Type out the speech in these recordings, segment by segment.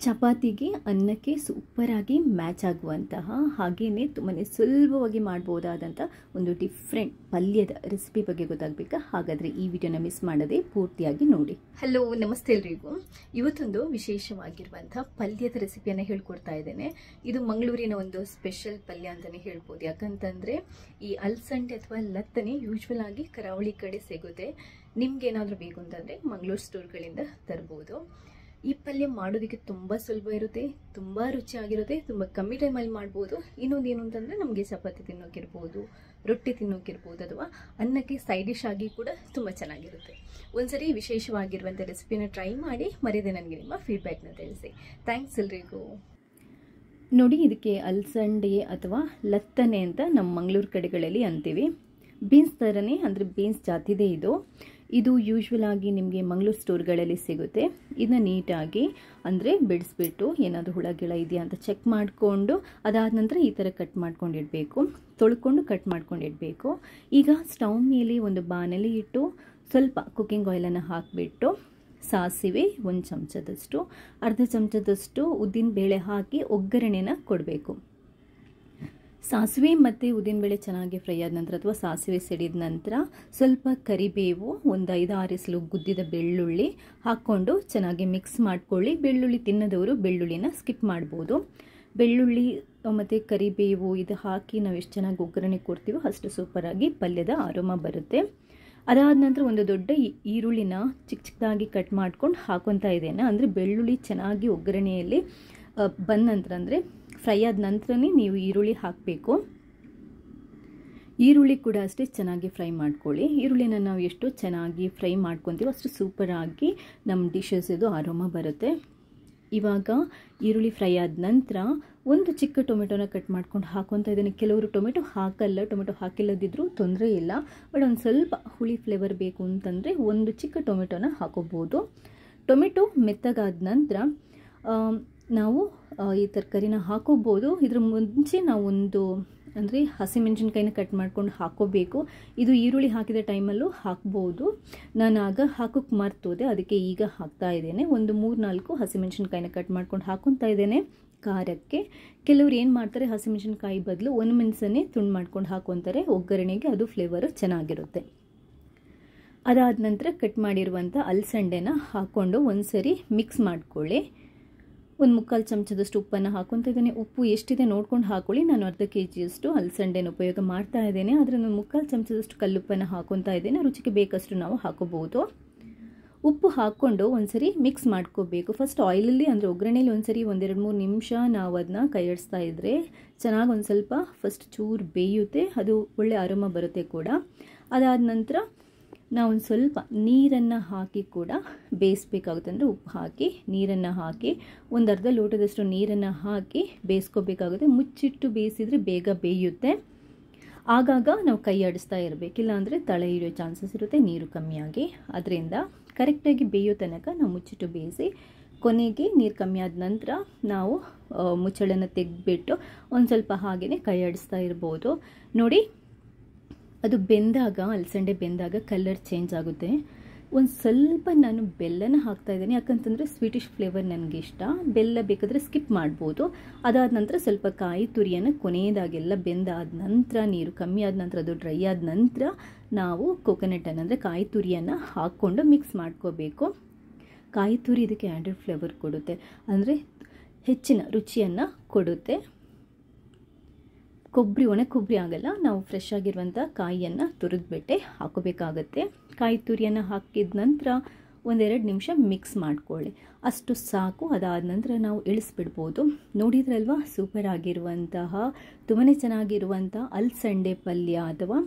ಚಪಾತಿಗೆ ಅನ್ನಕ್ಕೆ ಸೂಪರಾಗಿ ಮ್ಯಾಚ್ ಆಗುವಂತಹ ಹಾಗೆಯೇ ತುಂಬಾ ಸುಲಭವಾಗಿ ಮಾಡಬಹುದಾದಂಥ ಒಂದು ಡಿಫ್ರೆಂಟ್ ಪಲ್ಯದ ರೆಸಿಪಿ ಬಗ್ಗೆ ಗೊತ್ತಾಗಬೇಕಾ? ಹಾಗಾದರೆ ಈ ವಿಡಿಯೋನ ಮಿಸ್ ಮಾಡದೆ ಪೂರ್ತಿಯಾಗಿ ನೋಡಿ. ಹಲೋ, ನಮಸ್ತೆ ಎಲ್ರಿಗೂ. ಇವತ್ತೊಂದು ವಿಶೇಷವಾಗಿರುವಂಥ ಪಲ್ಯದ ರೆಸಿಪಿಯನ್ನು ಹೇಳ್ಕೊಡ್ತಾ ಇದ್ದೇನೆ. ಇದು ಮಂಗಳೂರಿನ ಒಂದು ಸ್ಪೆಷಲ್ ಪಲ್ಯ ಅಂತಲೇ ಹೇಳ್ಬೋದು. ಯಾಕಂತಂದರೆ ಈ ಅಲಸಂಡೆ ಅಥವಾ ಲತ್ತನೆ ಯೂಶ್ವಲ್ ಆಗಿ ಕರಾವಳಿ ಕಡೆ ಸಿಗುತ್ತೆ. ನಿಮ್ಗೆ ಏನಾದರೂ ಬೇಕು ಅಂತಂದರೆ ಮಂಗಳೂರು ಸ್ಟೋರ್ಗಳಿಂದ ತರ್ಬೋದು. ಈ ಪಲ್ಯ ಮಾಡೋದಕ್ಕೆ ತುಂಬ ಸುಲಭ ಇರುತ್ತೆ, ತುಂಬ ರುಚಿಯಾಗಿರುತ್ತೆ, ತುಂಬ ಕಮ್ಮಿ ಟೈಮಲ್ಲಿ ಮಾಡ್ಬೋದು. ಇನ್ನೊಂದು ಏನು ಅಂತಂದರೆ ನಮಗೆ ಚಪಾತಿ ತಿನ್ನೋಕ್ಕಿರ್ಬೋದು, ರೊಟ್ಟಿ ತಿನ್ನೋಕ್ಕಿರ್ಬೋದು, ಅಥವಾ ಅನ್ನಕ್ಕೆ ಸೈಡ್ ಡಿಶ್ ಆಗಿ ಕೂಡ ತುಂಬ ಚೆನ್ನಾಗಿರುತ್ತೆ. ಒಂದ್ಸರಿ ವಿಶೇಷವಾಗಿರುವಂಥ ರೆಸಿಪಿನ ಟ್ರೈ ಮಾಡಿ ಮರೆಯದೆ ನನಗೆ ನಿಮ್ಮ ಫೀಡ್ಬ್ಯಾಕ್ನ ತಿಳಿಸಿ. ಥ್ಯಾಂಕ್ಸ್ ಎಲ್ರಿಗೂ. ನೋಡಿ, ಇದಕ್ಕೆ ಅಲಸಂಡೆ ಅಥವಾ ಲತ್ತನೆ ಅಂತ ನಮ್ಮ ಮಂಗಳೂರು ಕಡೆಗಳಲ್ಲಿ ಅಂತೀವಿ. ಬೀನ್ಸ್ ಥರನೇ, ಅಂದರೆ ಬೀನ್ಸ್ ಜಾತಿದೆ ಇದು ಯೂಶ್ವಲ್ ಆಗಿ ನಿಮಗೆ ಮಂಗಳೂರು ಸ್ಟೋರ್ಗಳಲ್ಲಿ ಸಿಗುತ್ತೆ. ಇದನ್ನ ನೀಟಾಗಿ ಅಂದರೆ ಬಿಡಿಸ್ಬಿಟ್ಟು ಏನಾದರೂ ಹುಳ ಗಿಳ ಇದೆಯಾ ಅಂತ ಚೆಕ್ ಮಾಡಿಕೊಂಡು ಅದಾದ ನಂತರ ಈ ಥರ ಕಟ್ ಮಾಡ್ಕೊಂಡಿಡಬೇಕು. ತೊಳ್ಕೊಂಡು ಕಟ್ ಮಾಡ್ಕೊಂಡಿಡಬೇಕು. ಈಗ ಸ್ಟವ್ ಮೇಲೆ ಒಂದು ಬಾಣಲಿ ಇಟ್ಟು ಸ್ವಲ್ಪ ಕುಕ್ಕಿಂಗ್ ಆಯಿಲನ್ನು ಹಾಕಿಬಿಟ್ಟು ಸಾಸಿವೆ 1 ಚಮಚದಷ್ಟು, ಅರ್ಧ ಚಮಚದಷ್ಟು ಉದ್ದಿನಬೇಳೆ ಹಾಕಿ ಒಗ್ಗರಣೆನ ಕೊಡಬೇಕು. ಸಾಸಿವೆ ಮತ್ತು ಉದ್ದಿನಬೇಳೆ ಚೆನ್ನಾಗಿ ಫ್ರೈ ಆದ ನಂತರ ಅಥವಾ ಸಾಸಿವೆ ಸಿಡಿದ ನಂತರ ಸ್ವಲ್ಪ ಕರಿಬೇವು, ಒಂದು 5-6 ಎಸಳು ಗುದ್ದಿದ ಬೆಳ್ಳುಳ್ಳಿ ಹಾಕ್ಕೊಂಡು ಚೆನ್ನಾಗಿ ಮಿಕ್ಸ್ ಮಾಡ್ಕೊಳ್ಳಿ. ಬೆಳ್ಳುಳ್ಳಿ ತಿನ್ನದವರು ಬೆಳ್ಳುಳ್ಳಿನ ಸ್ಕಿಪ್ ಮಾಡ್ಬೋದು. ಬೆಳ್ಳುಳ್ಳಿ ಮತ್ತು ಕರಿಬೇವು ಇದು ಹಾಕಿ ನಾವು ಎಷ್ಟು ಚೆನ್ನಾಗಿ ಒಗ್ಗರಣೆ ಕೊಡ್ತೀವೋ ಅಷ್ಟು ಸೂಪರಾಗಿ ಪಲ್ಯದ ಅರೋಮ ಬರುತ್ತೆ. ಅದಾದ ನಂತರ ಒಂದು ದೊಡ್ಡ ಈರುಳ್ಳಿನ ಚಿಕ್ಕ ಚಿಕ್ಕದಾಗಿ ಕಟ್ ಮಾಡ್ಕೊಂಡು ಹಾಕೊತಾ ಇದ್ದೇನೆ. ಅಂದರೆ ಬೆಳ್ಳುಳ್ಳಿ ಚೆನ್ನಾಗಿ ಒಗ್ಗರಣೆಯಲ್ಲಿ ಬಂದ ನಂತರ, ಅಂದರೆ ಫ್ರೈ ಆದ ನಂತರನೇ ನೀವು ಈರುಳ್ಳಿ ಹಾಕಬೇಕು. ಈರುಳ್ಳಿ ಕೂಡ ಅಷ್ಟೇ ಚೆನ್ನಾಗಿ ಫ್ರೈ ಮಾಡ್ಕೊಳ್ಳಿ. ಈರುಳ್ಳಿನ ನಾವು ಎಷ್ಟು ಚೆನ್ನಾಗಿ ಫ್ರೈ ಮಾಡ್ಕೊತೀವೋ ಅಷ್ಟು ಸೂಪರಾಗಿ ನಮ್ಮ ಡಿಶಸ್ ಇದು ಅರೋಮ ಬರುತ್ತೆ. ಇವಾಗ ಈರುಳ್ಳಿ ಫ್ರೈ ಆದ ನಂತರ ಒಂದು ಚಿಕ್ಕ ಟೊಮೆಟೊನ ಕಟ್ ಮಾಡ್ಕೊಂಡು ಹಾಕೊತಾ ಇದ್ದೀನಿ. ಕೆಲವರು ಟೊಮೆಟೊ ಹಾಕಲ್ಲ, ಟೊಮೆಟೊ ಹಾಕಿಲ್ಲದಿದ್ರೂ ತೊಂದರೆ ಇಲ್ಲ. ಬಟ್ ಒಂದು ಸ್ವಲ್ಪ ಹುಳಿ ಫ್ಲೇವರ್ ಬೇಕು ಅಂತಂದರೆ ಒಂದು ಚಿಕ್ಕ ಟೊಮೆಟೊನ ಹಾಕೋಬೋದು. ಟೊಮೆಟೊ ಮೆತ್ತಗಾದ ನಂತರ ನಾವು ಈ ತರಕಾರಿನ ಹಾಕೋಬೋದು. ಇದ್ರ ಮುಂಚೆ ನಾವು ಅಂದರೆ ಹಸಿಮೆಣಸಿನ್ಕಾಯಿನ ಕಟ್ ಮಾಡ್ಕೊಂಡು ಹಾಕೋಬೇಕು. ಇದು ಈರುಳ್ಳಿ ಹಾಕಿದ ಟೈಮಲ್ಲೂ ಹಾಕ್ಬೋದು. ನಾನು ಆಗ ಹಾಕೋಕ್ಕೆ ಮರ್ತೋದೆ, ಅದಕ್ಕೆ ಈಗ ಹಾಕ್ತಾ ಇದ್ದೇನೆ. ಒಂದು 3-4 ಹಸಿಮೆಣಸಿನ್ಕಾಯಿನ ಕಟ್ ಮಾಡ್ಕೊಂಡು ಹಾಕೊತಾ ಇದ್ದೇನೆ. ಖಾರಕ್ಕೆ ಕೆಲವ್ರು ಏನು ಮಾಡ್ತಾರೆ, ಹಸಿಮೆಣಸಿನ್ಕಾಯಿ ಬದಲು ಒಣಮೆಣಸನ್ನೇ ತುಂಡು ಮಾಡ್ಕೊಂಡು ಹಾಕೊತಾರೆ. ಒಗ್ಗರಣೆಗೆ ಅದು ಫ್ಲೇವರು ಚೆನ್ನಾಗಿರುತ್ತೆ. ಅದಾದ ನಂತರ ಕಟ್ ಮಾಡಿರುವಂಥ ಅಲಸಂಡೆನ ಹಾಕ್ಕೊಂಡು ಒಂದ್ಸರಿ ಮಿಕ್ಸ್ ಮಾಡ್ಕೊಳ್ಳಿ. ಒಂದು 3/4 ಚಮಚದಷ್ಟು ಉಪ್ಪನ್ನು ಹಾಕೊತಾ ಇದ್ದೇನೆ. ಉಪ್ಪು ಎಷ್ಟಿದೆ ನೋಡ್ಕೊಂಡು ಹಾಕೊಳ್ಳಿ. ನಾನು ಅರ್ಧ kg ಅಲಸಂಡೆನ ಉಪಯೋಗ ಮಾಡ್ತಾ ಇದ್ದೇನೆ. ಆದರೆ ನಾನು 3/4 ಚಮಚದಷ್ಟು ಕಲ್ಲುಪ್ಪನ್ನು ಹಾಕೊತಾ ಇದ್ದೇನೆ. ರುಚಿಗೆ ಬೇಕಷ್ಟು ನಾವು ಹಾಕೋಬಹುದು. ಉಪ್ಪು ಹಾಕ್ಕೊಂಡು ಒಂದ್ಸರಿ ಮಿಕ್ಸ್ ಮಾಡ್ಕೋಬೇಕು. ಫಸ್ಟ್ ಆಯಿಲಲ್ಲಿ, ಅಂದರೆ ಒಗ್ಗರಣೆಯಲ್ಲಿ ಒಂದ್ಸರಿ 1-2-3 ನಿಮಿಷ ನಾವು ಅದನ್ನ ಕೈ ಆಡಿಸ್ತಾ ಇದ್ದರೆ ಚೆನ್ನಾಗಿ ಒಂದು ಸ್ವಲ್ಪ ಫಸ್ಟ್ ಚೂರು ಬೇಯುತ್ತೆ. ಅದು ಒಳ್ಳೆ ಅರೋಮ ಬರುತ್ತೆ ಕೂಡ. ಅದಾದ ನಂತರ ನಾವು ಒಂದು ಸ್ವಲ್ಪ ನೀರನ್ನು ಹಾಕಿ ಕೂಡ ಬೇಯಿಸ್ಬೇಕಾಗುತ್ತೆ. ಅಂದರೆ ಉಪ್ಪು ಹಾಕಿ ನೀರನ್ನು ಹಾಕಿ ಒಂದು ಅರ್ಧ ಲೋಟದಷ್ಟು ನೀರನ್ನು ಹಾಕಿ ಬೇಯಿಸ್ಕೋಬೇಕಾಗುತ್ತೆ. ಮುಚ್ಚಿಟ್ಟು ಬೇಯಿಸಿದರೆ ಬೇಗ ಬೇಯುತ್ತೆ. ಆಗಾಗ ನಾವು ಕೈ ಆಡಿಸ್ತಾ ಇರಬೇಕಿಲ್ಲ ಅಂದರೆ ತಳ ಹಿಡಿಯೋ ಚಾನ್ಸಸ್ ಇರುತ್ತೆ ನೀರು ಕಮ್ಮಿಯಾಗಿ. ಅದರಿಂದ ಕರೆಕ್ಟಾಗಿ ಬೇಯೋ ತನಕ ನಾವು ಮುಚ್ಚಿಟ್ಟು ಬೇಯಿಸಿ ಕೊನೆಗೆ ನೀರು ಕಮ್ಮಿ ಆದ ನಂತರ ನಾವು ಮುಚ್ಚಳನ ತೆಗೆದ್ಬಿಟ್ಟು ಒಂದು ಸ್ವಲ್ಪ ಹಾಗೆಯೇ ಕೈ ಆಡಿಸ್ತಾ ಇರ್ಬೋದು. ನೋಡಿ, ಅದು ಬೆಂದಾಗ, ಅಲಸಂಡೆ ಬೆಂದಾಗ ಕಲರ್ ಚೇಂಜ್ ಆಗುತ್ತೆ. ಒಂದು ಸ್ವಲ್ಪ ನಾನು ಬೆಲ್ಲನ ಹಾಕ್ತಾ ಇದ್ದೀನಿ. ಯಾಕಂತಂದರೆ ಸ್ವೀಟಿಶ್ ಫ್ಲೇವರ್ ನನಗೆ ಇಷ್ಟ. ಬೆಲ್ಲ ಬೇಕಾದರೆ ಸ್ಕಿಪ್ ಮಾಡ್ಬೋದು. ಅದಾದ ನಂತರ ಸ್ವಲ್ಪ ಕಾಯಿ ತುರಿಯನ್ನು ಕೊನೆಯದಾಗೆಲ್ಲ ಬೆಂದಾದ ನಂತರ, ನೀರು ಕಮ್ಮಿ ಆದ ನಂತರ, ಅದು ಡ್ರೈ ಆದ ನಂತರ ನಾವು ಕೊಕೊನಟನ್ನು, ಅಂದರೆ ಕಾಯಿ ತುರಿಯನ್ನು ಹಾಕ್ಕೊಂಡು ಮಿಕ್ಸ್ ಮಾಡ್ಕೋಬೇಕು. ಕಾಯಿ ತುರಿ ಇದಕ್ಕೆ ಆ್ಯಡೆಡ್ ಫ್ಲೇವರ್ ಕೊಡುತ್ತೆ, ಅಂದರೆ ಹೆಚ್ಚಿನ ರುಚಿಯನ್ನು ಕೊಡುತ್ತೆ. ಒಣ ಕೊಬ್ಬರಿ ಆಗಲ್ಲ, ನಾವು ಫ್ರೆಶ್ ಆಗಿರುವಂಥ ಕಾಯಿಯನ್ನು ತುರಿದ್ಬಿಟ್ಟೆ ಹಾಕೋಬೇಕಾಗತ್ತೆ. ಕಾಯಿ ತುರಿಯನ್ನು ಹಾಕಿದ ನಂತರ 1-2 ನಿಮಿಷ ಮಿಕ್ಸ್ ಮಾಡ್ಕೊಳ್ಳಿ, ಅಷ್ಟು ಸಾಕು. ಅದಾದ ನಂತರ ನಾವು ಇಳಿಸ್ಬಿಡ್ಬೋದು. ನೋಡಿದ್ರಲ್ವಾ, ಸೂಪರ್ ಆಗಿರುವಂತಹ ತುಂಬಾ ಚೆನ್ನಾಗಿರುವಂಥ ಅಲಸಂಡೆ ಪಲ್ಯ ಅಥವಾ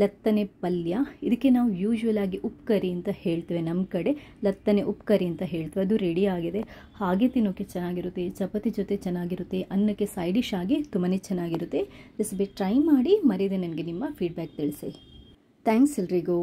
ಲತ್ತನೆ ಪಲ್ಯ. ಇದಕ್ಕೆ ನಾವು ಯೂಶ್ವಲ್ ಆಗಿ ಉಪ್ಕರಿ ಅಂತ ಹೇಳ್ತೇವೆ, ನಮ್ಮ ಕಡೆ ಲತ್ತನೆ ಉಪ್ಕರಿ ಅಂತ ಹೇಳ್ತೇವೆ. ಅದು ರೆಡಿ ಆಗಿದೆ. ಹಾಗೆ ತಿನ್ನೋಕ್ಕೆ ಚೆನ್ನಾಗಿರುತ್ತೆ, ಚಪಾತಿ ಜೊತೆ ಚೆನ್ನಾಗಿರುತ್ತೆ, ಅನ್ನಕ್ಕೆ ಸೈಡ್ ಡಿಶ್ ಆಗಿ ತುಂಬಾ ಚೆನ್ನಾಗಿರುತ್ತೆ. ರೆಸಿಪಿ ಟ್ರೈ ಮಾಡಿ ಮರೆಯದೆ ನನಗೆ ನಿಮ್ಮ ಫೀಡ್ಬ್ಯಾಕ್ ತಿಳಿಸಿ. ಥ್ಯಾಂಕ್ಸ್ ಎಲ್ರಿಗೂ.